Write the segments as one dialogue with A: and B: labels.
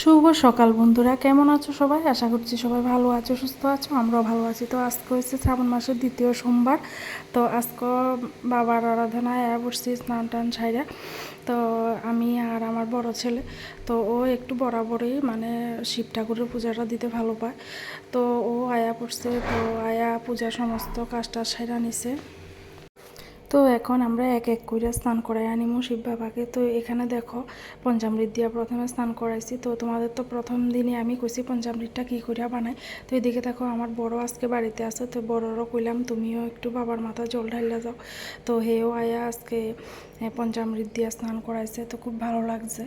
A: শুভ সকাল বন্ধুরা, কেমন আছো সবাই? আশা করছি সবাই ভালো আছো, সুস্থ আছো। আমরাও ভালো আছি। তো আজকে হচ্ছে শ্রাবণ মাসের দ্বিতীয় সোমবার। তো আজকে বাবার আরাধনায় বসছি স্নান টান ছাইরা। তো আমি আর আমার বড় ছেলে, তো ও একটু বরাবরই মানে শিব ঠাকুরের পূজাটা দিতে ভালো পায়। তো ও আয়া পড়ছে, তো আয়া পূজা সমস্ত কাজটা সাইরা নিছে। তো এখন আমরা এক এক করে স্নান করাই আনিমু শিব বাবাকে। তো এখানে দেখো পঞ্চামৃত দিয়া প্রথমে স্নান করাইছি। তো তোমাদের তো প্রথম দিনে আমি কইছি পঞ্চামৃতটা কী করিয়া বানাই। তো এদিকে দেখো আমার বড় আজকে বাড়িতে আছে, তো বড়রও কইলাম তুমিও একটু বাবার মাথা জল ঢাইলা যাও। তো হেও আয়া আজকে পঞ্চামৃত দিয়া স্নান করাইছে, তো খুব ভালো লাগছে।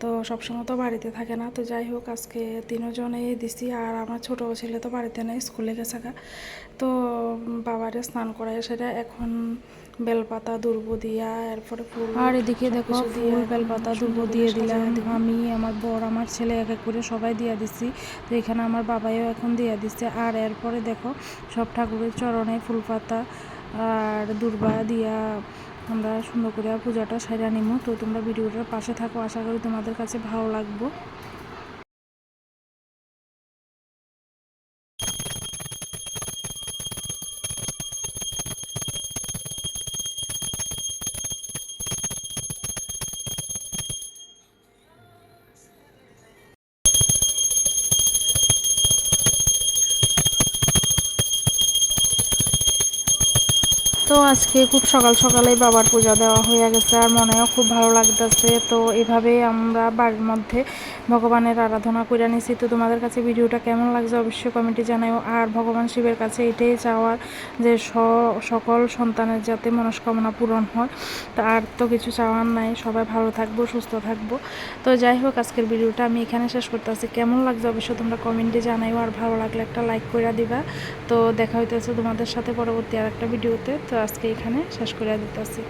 A: তো সবসময় তো বাড়িতে থাকে না, তো যাই হোক আজকে তিনজনেই দিছি। আর আমার ছোটো ছেলে তো বাড়িতে নেই, স্কুলে গেছে গা। তো বাবারে স্নান করাই সেটা এখন বেলপাতা দুর্ব দিয়া, এরপরে ফুল। আর এদিকে দেখো ফুল বেলপাতা দুর্ব দিয়ে দিলাম আমি, আমার বর, আমার ছেলে এক এক করে সবাই দিয়া দিছি। তো এখানে আমার বাবাইও এখন দিয়া দিচ্ছে। আর এরপরে দেখো সব ঠাকুরের চরণে ফুলপাতা আর দুর্বা দিয়া আমরা সুন্দর করে পূজাটা সাইরা নিমু। তো তোমরা ভিডিওটার পাশে থাকো, আশা করি তোমাদের কাছে ভালো লাগবো। তো আজকে খুব সকাল সকালেই বাবার পূজা দেওয়া হয়ে গেছে, আর মনেও খুব ভালো লাগতেছে। তো এভাবেই আমরা বাড়ির মধ্যে ভগবানের আরাধনা করে নিছি। তো তোমাদের কাছে ভিডিওটা কেমন লাগছে অবশ্যই কমেন্টে জানাও। আর ভগবান শিবের কাছে এটাই চাওয়ার যে সকল সন্তানের যাতে মনস্কামনা পূরণ হয়। তো আর তো কিছু চাওয়ার নাই, সবাই ভালো থাকবো, সুস্থ থাকবো। তো যাই হোক আজকের ভিডিওটা আমি এখানে শেষ করতেছি। কেমন লাগছে অবশ্যই তোমরা কমেন্টে জানাও, আর ভালো লাগলে একটা লাইক করে দিবা। তো দেখা হইতেছে তোমাদের সাথে পরবর্তী আর একটা ভিডিওতে। তো আজকে এখানে শেষ করে দিতেছি।